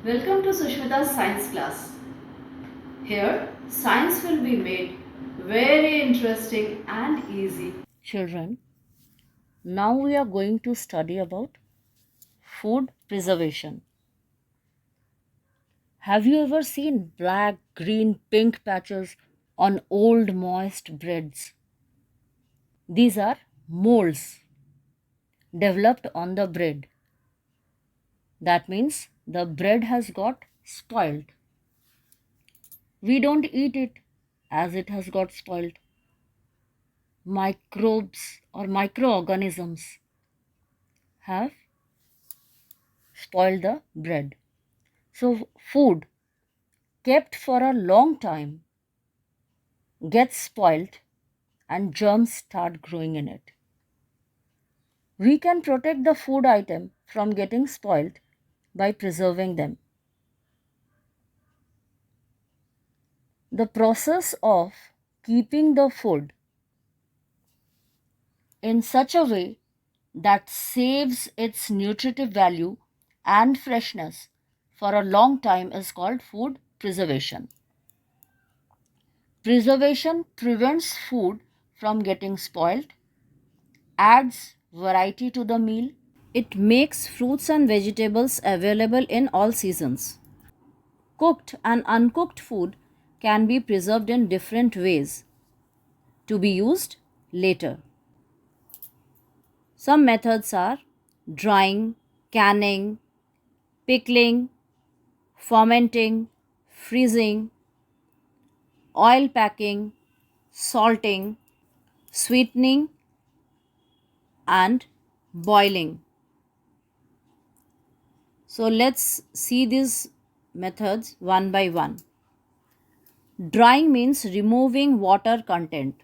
Welcome to Sushmita's science class. Here, science will be made very interesting and easy. Children, now we are going to study about food preservation. Have you ever seen black, green, pink patches on old moist breads? These are molds developed on the bread. That means the bread has got spoiled. We don't eat it as it has got spoiled. Microbes or microorganisms have spoiled the bread. So, food kept for a long time gets spoiled and germs start growing in it. We can protect the food item from getting spoiled by preserving them. The process of keeping the food in such a way that saves its nutritive value and freshness for a long time is called food preservation. Preservation prevents food from getting spoiled, adds variety to the meal. It makes fruits and vegetables available in all seasons. Cooked and uncooked food can be preserved in different ways to be used later. Some methods are drying, canning, pickling, fermenting, freezing, oil packing, salting, sweetening, and boiling. So let's see these methods one by one. Drying means removing water content.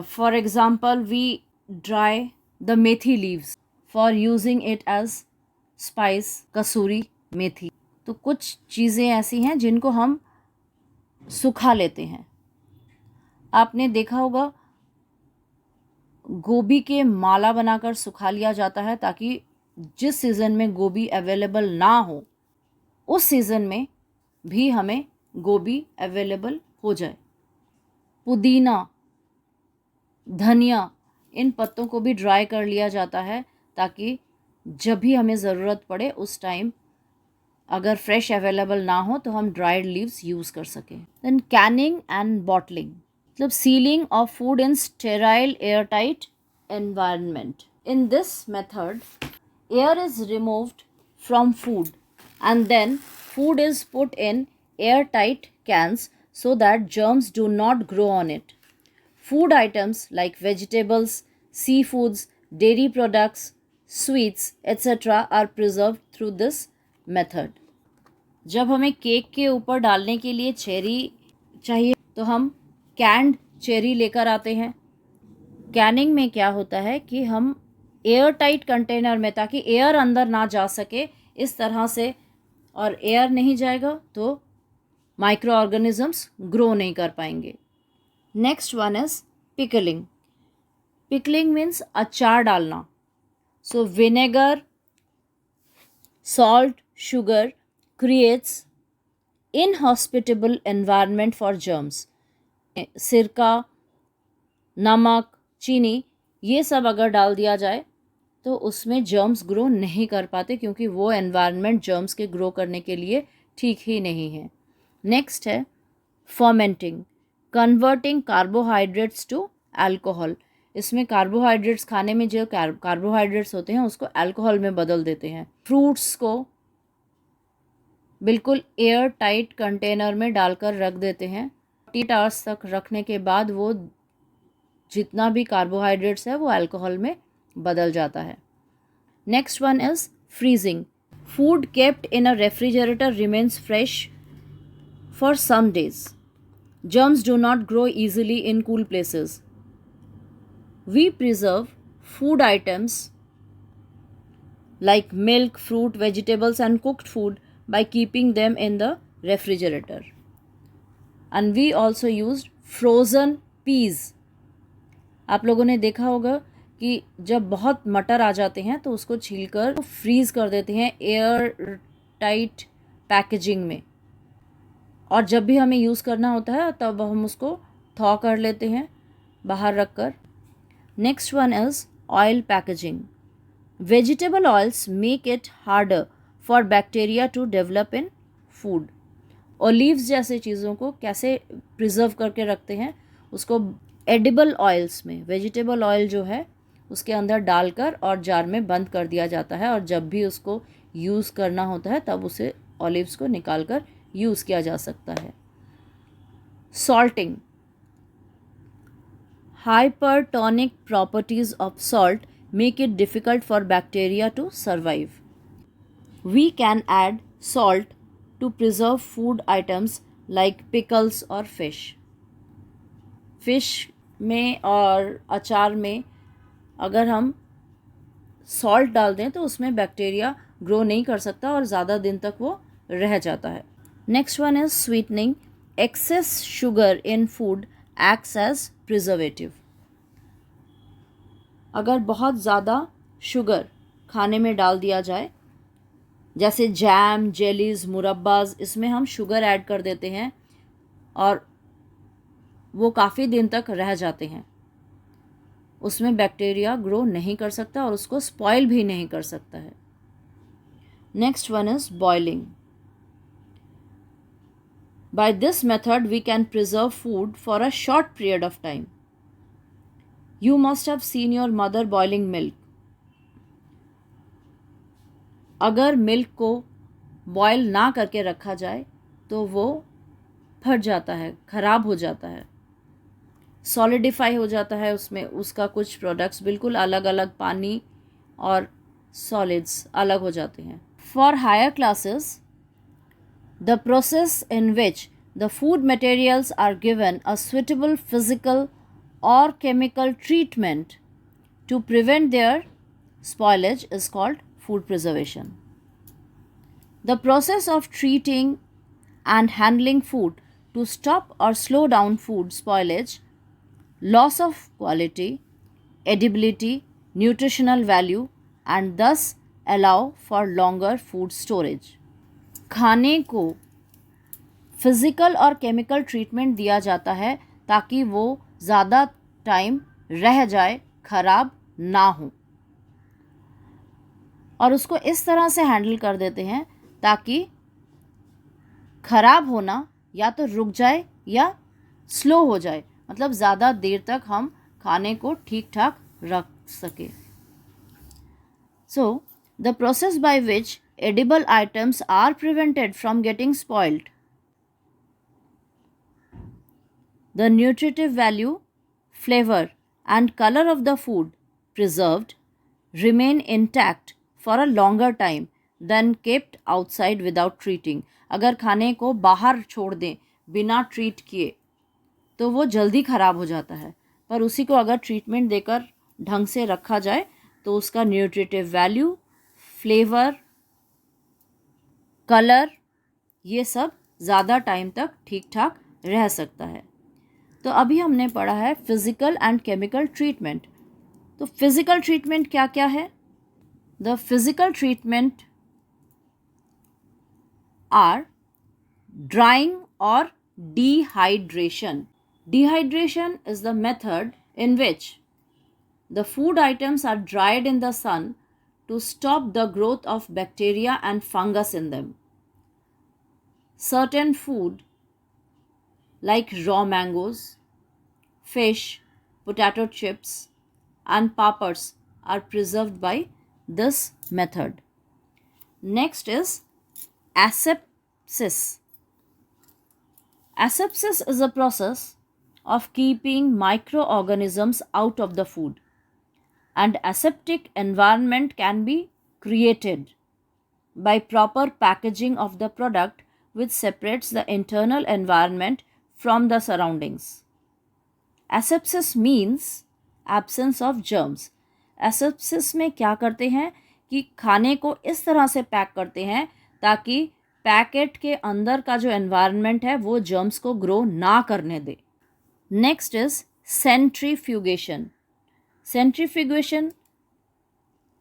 For example, we dry the methi leaves for using it as spice, kasuri methi. तो कुछ चीज़ें ऐसी हैं जिनको हम सुखा लेते हैं. आपने देखा होगा गोभी के माला बनाकर सुखा लिया जाता है ताकि जिस सीज़न में गोभी अवेलेबल ना हो उस सीज़न में भी हमें गोभी अवेलेबल हो जाए. पुदीना, धनिया, इन पत्तों को भी ड्राई कर लिया जाता है ताकि जब भी हमें ज़रूरत पड़े उस टाइम अगर फ्रेश अवेलेबल ना हो तो हम ड्राइड लीव्स यूज़ कर सकें. देन कैनिंग एंड बॉटलिंग मतलब ceiling of food in sterile air tight environment. In this method, air is removed from food and then food is put in airtight cans so that germs do not grow on it. Food items like vegetables, seafoods, dairy products, sweets, etc. are preserved through this method. जब हमें cake के ऊपर डालने के लिए cherry चाहिए तो हम कैंड चेरी लेकर आते हैं. कैनिंग में क्या होता है कि हम एयर टाइट कंटेनर में ताकि एयर अंदर ना जा सके इस तरह से, और एयर नहीं जाएगा तो माइक्रो ऑर्गेनिजम्स ग्रो नहीं कर पाएंगे. Next one is pickling. Pickling means अचार डालना. So vinegar, salt, sugar creates inhospitable environment for germs. सिरका, नमक, चीनी ये सब अगर डाल दिया जाए तो उसमें जर्म्स ग्रो नहीं कर पाते क्योंकि वो एनवायरनमेंट जर्म्स के ग्रो करने के लिए ठीक ही नहीं है. नेक्स्ट है fermenting. Converting carbohydrates to alcohol. इसमें कार्बोहाइड्रेट्स खाने में जो कार्बोहाइड्रेट्स होते हैं उसको अल्कोहल में बदल देते हैं. फ्रूट्स को बिल्कुल एयर टाइट कंटेनर में डालकर रख देते हैं. 8 आवर्स तक रखने के बाद वो जितना भी कार्बोहाइड्रेट्स है वो अल्कोहल में बदल जाता है. Next one is freezing. Food kept in a refrigerator remains fresh for some days. Germs do not grow easily in cool places. We preserve food items like milk, fruit, vegetables and cooked food by keeping them in the refrigerator. And we also used frozen peas. आप लोगों ने देखा होगा कि जब बहुत मटर आ जाते हैं तो उसको छीलकर फ्रीज़ कर देते हैं एयर टाइट पैकेजिंग में, और जब भी हमें यूज़ करना होता है तब हम उसको थॉ कर लेते हैं बाहर रख कर. Next one is oil packaging. Vegetable oils make it harder for bacteria to develop in food. Olives जैसे चीज़ों को कैसे प्रिजर्व करके रखते हैं, उसको एडिबल ऑयल्स में वेजिटेबल ऑयल जो है उसके अंदर डालकर और जार में बंद कर दिया जाता है, और जब भी उसको यूज़ करना होता है तब उसे ऑलिव्स को निकाल कर यूज़ किया जा सकता है. Salting. Hypertonic properties of salt make it difficult for bacteria to survive. We can add salt to preserve food items like pickles or fish. Fish में और अचार में अगर हम सॉल्ट डाल दें तो उसमें बैक्टीरिया ग्रो नहीं कर सकता और ज़्यादा दिन तक वो रह जाता है. Next one is sweetening. Excess sugar in food acts as preservative. अगर बहुत ज़्यादा शुगर खाने में डाल दिया जाए, जैसे जैम, जेलीज, मुरब्बाज, इसमें हम शुगर ऐड कर देते हैं और वो काफ़ी दिन तक रह जाते हैं, उसमें बैक्टीरिया ग्रो नहीं कर सकता और उसको स्पॉइल भी नहीं कर सकता है. Next one is boiling. By this method, we can preserve food for a short period of time. You must have seen your mother boiling milk. अगर मिल्क को बॉयल ना करके रखा जाए तो वो फट जाता है, ख़राब हो जाता है, सॉलिडिफाई हो जाता है, उसमें उसका कुछ प्रोडक्ट्स बिल्कुल अलग अलग, पानी और सॉलिड्स अलग हो जाते हैं. For higher classes, the process in which the food materials are given a suitable physical or chemical treatment to prevent their spoilage is called food preservation. The process of treating and handling food to stop or slow down food spoilage, loss of quality, edibility, nutritional value, and thus allow for longer food storage. खाने को physical और chemical treatment दिया जाता है ताकि वो ज़्यादा time रह जाए, ख़राब ना हो, और उसको इस तरह से हैंडल कर देते हैं ताकि ख़राब होना या तो रुक जाए या स्लो हो जाए, मतलब ज़्यादा देर तक हम खाने को ठीक ठाक रख सके. So, the process by which edible items are prevented from getting spoiled. The nutritive value, flavor, and color of the food preserved remain intact for a longer time than kept outside without treating. अगर खाने को बाहर छोड़ दें बिना treat किए तो वो जल्दी ख़राब हो जाता है, पर उसी को अगर ट्रीटमेंट देकर ढंग से रखा जाए तो उसका न्यूट्रिटिव वैल्यू, फ्लेवर, कलर, ये सब ज़्यादा टाइम तक ठीक ठाक रह सकता है. तो अभी हमने पढ़ा है फिज़िकल एंड केमिकल ट्रीटमेंट. तो फिज़िकल ट्रीटमेंट क्या क्या है? The physical treatment are drying और dehydration. Dehydration is the method in which the food items are dried in the sun to stop the growth of bacteria and fungus in them. Certain food like raw mangoes, fish, potato chips, and papads are preserved by this method. Next is asepsis. Asepsis is a process of keeping microorganisms out of the food, and aseptic environment can be created by proper packaging of the product which separates the internal environment from the surroundings. Asepsis means absence of germs. Asepsis में क्या करते हैं कि खाने को इस तरह से पैक करते हैं ताकि पैकेट के अंदर का जो एनवायरनमेंट है वो जर्म्स को ग्रो ना करने दे. Next is centrifugation. Centrifugation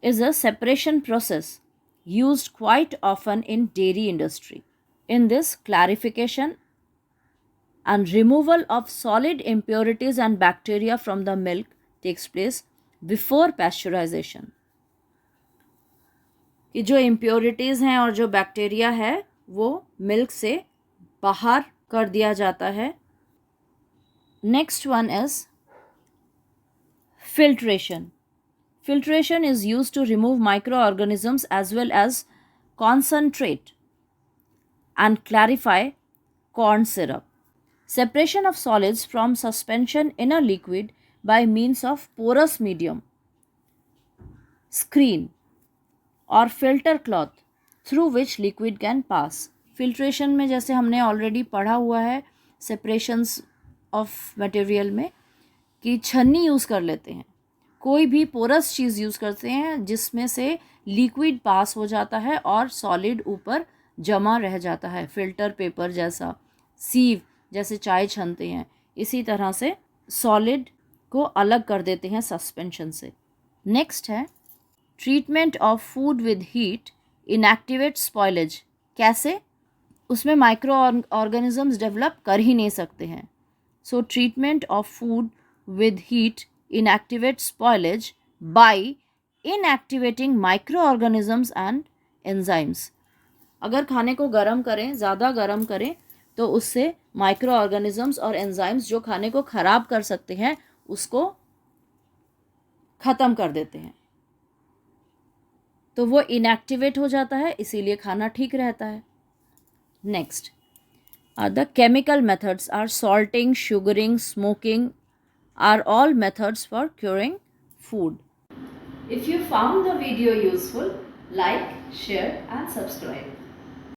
is a separation process used quite often in dairy industry. In this, clarification and removal of solid impurities and bacteria from the milk takes place before pasteurization. कि जो impurities हैं और जो bacteria है वो milk से बाहर कर दिया जाता है. Next one is filtration. Filtration is used to remove microorganisms as well as concentrate and clarify corn syrup. Separation of solids from suspension in a liquid by means of porous medium, screen or filter cloth through which liquid can pass. Filtration में जैसे हमने already पढ़ा हुआ है separations of material में कि छन्नी use कर लेते हैं, कोई भी पोरस चीज़ यूज़ करते हैं जिसमें से लिक्विड पास हो जाता है और सॉलिड ऊपर जमा रह जाता है. फिल्टर पेपर जैसा, सीव जैसे चाय छनते हैं, इसी तरह से सॉलिड को अलग कर देते हैं सस्पेंशन से. नेक्स्ट है treatment of food with heat inactivate spoilage. कैसे? उसमें माइक्रो ऑर्गेनिजम्स डेवलप कर ही नहीं सकते हैं. सो treatment of food with heat inactivate spoilage by inactivating microorganisms and enzymes. अगर खाने को गर्म करें, ज़्यादा गर्म करें, तो उससे माइक्रो ऑर्गेनिजम्स और एंजाइम्स जो खाने को ख़राब कर सकते हैं उसको ख़त्म कर देते हैं, तो वो इनएक्टिवेट हो जाता है, इसीलिए खाना ठीक रहता है. Next the chemical methods are salting, sugaring, smoking are all methods for curing food. If you found the video useful, like, share and subscribe.